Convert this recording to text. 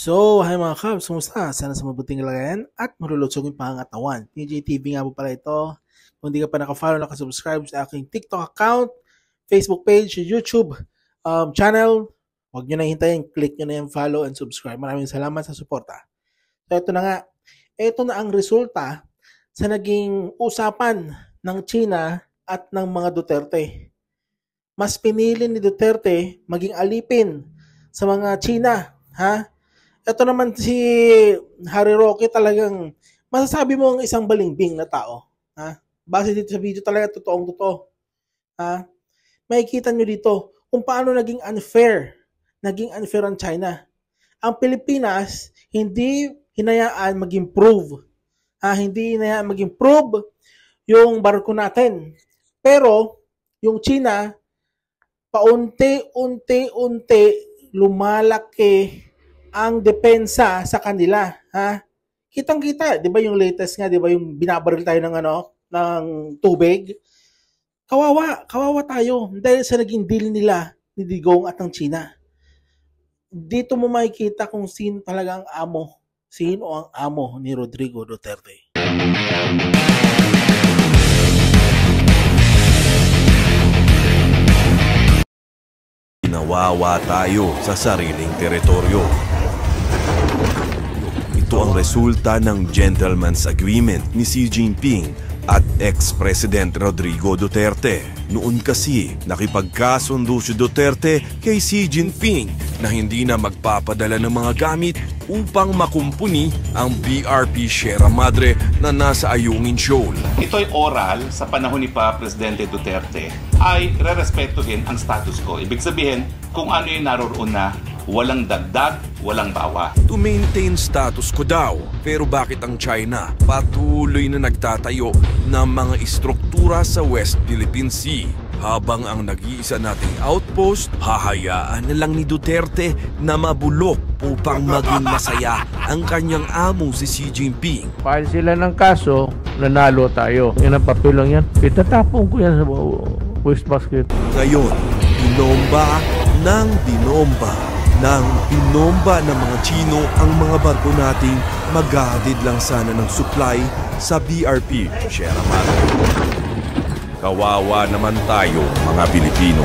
So, hi mga kabs, kumusta? Sana sa mabuting kalagayan at malulutsog yung pangangatawan. PJTV nga po pala ito. Kung hindi ka pa naka-follow, naka-subscribe sa aking TikTok account, Facebook page, YouTube channel, huwag nyo na hintayin, click nyo na yung follow and subscribe. Maraming salamat sa suporta. So, ito na nga. Ito na ang resulta sa naging usapan ng China at ng mga Duterte. Mas pinili ni Duterte maging alipin sa mga China, ha? Ito naman si Harry Roque talagang masasabi mo ang isang balimbing na tao. Ha? Base dito sa video talaga totoong-totoo. Ha? Makikita nyo dito kung paano naging unfair ang China. Ang Pilipinas hindi hinayaan mag-improve. Hindi hinayaan mag-improve yung barko natin. Pero yung China paunti-unti lumalaki ang depensa sa kanila, ha? Kitang-kita, 'di ba yung latest nga, 'di ba yung binabaril tayo ng ng tubig? Kawawa tayo dahil sa naging deal nila ni Digong at ng China. Dito mo makikita kung sino talaga ang amo, sino ang amo ni Rodrigo Duterte. Nawawa tayo sa sariling teritoryo. Ito ang resulta ng gentleman's agreement ni Xi Jinping at ex-president Rodrigo Duterte. Noon kasi nakipagkasundo si Duterte kay Xi Jinping na hindi na magpapadala ng mga gamit upang makumpuni ang BRP Sierra Madre na nasa Ayungin Shoal. Ito'y oral sa panahon ni Presidente Duterte ay rerespetuhin ang status quo. Ibig sabihin, kung ano yung naroon na, walang dagdag, walang bawa. To maintain status quo daw. Pero bakit ang China patuloy na nagtatayo ng mga istruktura sa West Philippine Sea? Habang ang nag-iisa nating outpost, hahayaan na lang ni Duterte na mabulok upang maging masaya ang kanyang amo si Xi Jinping. File sila ng kaso, nanalo tayo. Yan ang papelong yan. Itatapon ko yan sa wastebasket. Ngayon, binomba ng mga Chino ang mga barko nating maghahatid lang sana ng supply sa BRP Sierra Madre. Kawawa naman tayo mga Pilipino.